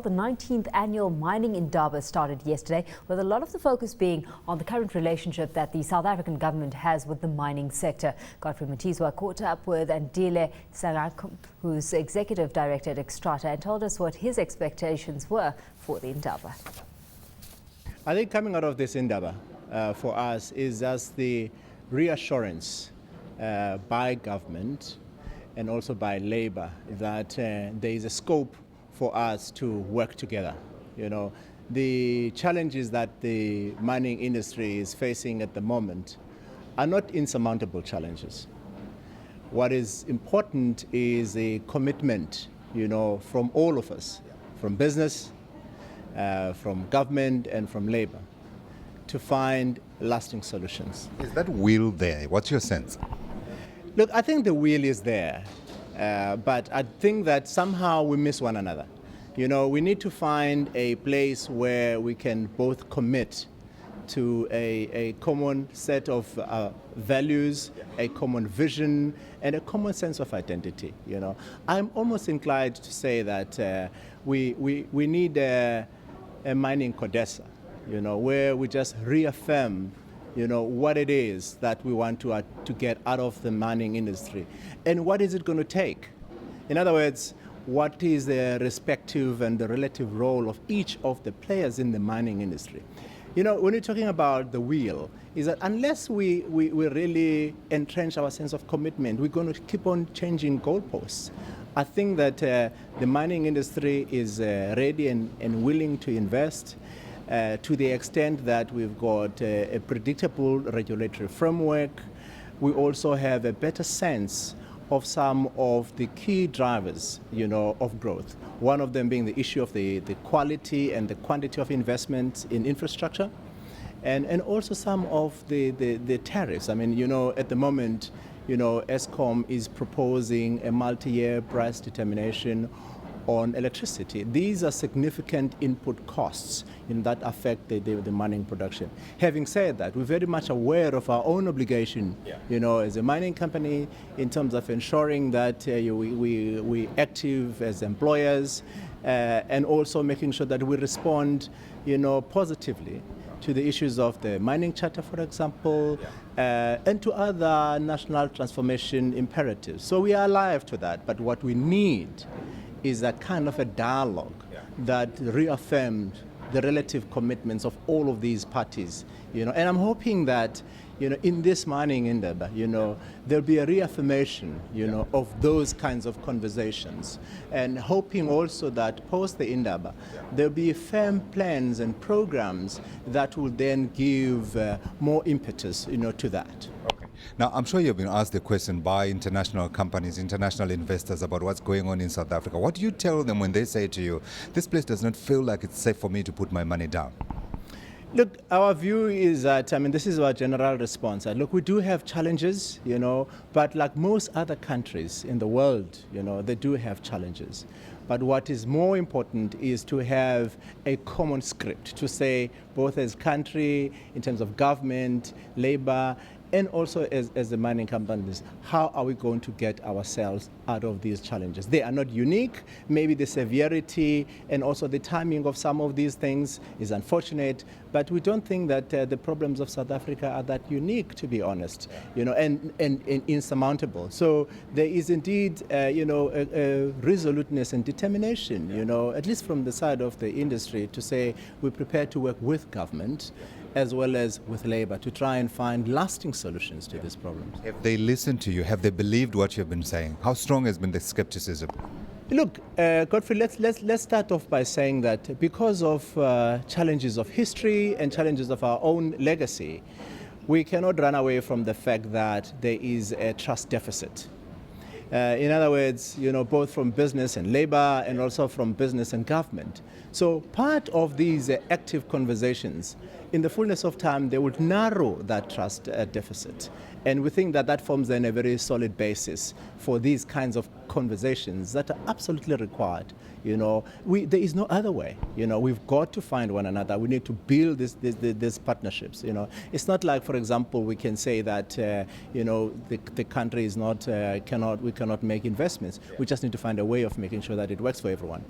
the 19th annual mining Indaba started yesterday, with a lot of the focus being on the current relationship that the South African government has with the mining sector. Godfery Mutizwa caught up with Andile Sangqu, who's executive director at Xstrata, and told us what his expectations were for the Indaba. I think coming out of this Indaba for us is just the reassurance by government and also by labor that there is a scope for us to work together. You know, the challenges that the mining industry is facing at the moment are not insurmountable challenges. What is important is a commitment, from all of us, from business, from government and from labor, to find lasting solutions. Is that will there? What's your sense? Look, I think the will is there, but I think that somehow we miss one another. We need to find a place where we can both commit to a common set of values, a common vision, and a common sense of identity. I'm almost inclined to say that we need a mining codessa, where we just reaffirm what it is that we want to get out of the mining industry, and what is it going to take. In other words, what is the respective and the relative role of each of the players in the mining industry. When you're talking about the wheel, is that unless we really entrench our sense of commitment, we're going to keep on changing goalposts. I think that the mining industry is ready and willing to invest to the extent that we've got a predictable regulatory framework. We also have a better sense of some of the key drivers, of growth. One of them being the issue of the quality and the quantity of investment in infrastructure, and also some of the tariffs. I mean, at the moment, Eskom is proposing a multi-year price determination on electricity. These are significant input costs that affect the mining production. Having said that, we're very much aware of our own obligation, as a mining company, in terms of ensuring that we active as employers, and also making sure that we respond, positively to the issues of the mining charter, for example, and to other national transformation imperatives. So we are alive to that, but what we need is that kind of a dialogue that reaffirmed the relative commitments of all of these parties, and I'm hoping that, in this mining Indaba, there'll be a reaffirmation, of those kinds of conversations, and hoping also that post the Indaba, there'll be firm plans and programs that will then give more impetus, to that. Now, I'm sure you've been asked the question by international companies, international investors about what's going on in South Africa. What do you tell them when they say to you, this place does not feel like it's safe for me to put my money down? Look, our view is that, this is our general response. Look, we do have challenges, but like most other countries in the world, they do have challenges. But what is more important is to have a common script, to say both as country, in terms of government, labor, and also as the mining companies, how are we going to get ourselves out of these challenges? They are not unique. Maybe the severity and also the timing of some of these things is unfortunate, but we don't think that the problems of South Africa are that unique, to be honest, and insurmountable. So there is indeed, a resoluteness and determination, at least from the side of the industry, to say we're prepared to work with government as well as with labor to try and find lasting solutions to these problems. Have they listened to you? Have they believed what you've been saying? How strong has been the skepticism? Look, Godfrey, let's start off by saying that because of challenges of history and challenges of our own legacy, we cannot run away from the fact that there is a trust deficit. In other words, both from business and labor and also from business and government. So part of these active conversations, in the fullness of time, they would narrow that trust deficit. And we think that forms then a very solid basis for these kinds of conversations that are absolutely required. There is no other way. We've got to find one another. We need to build these partnerships. It's not like, for example, we can say that the country is not we cannot make investments. We just need to find a way of making sure that it works for everyone.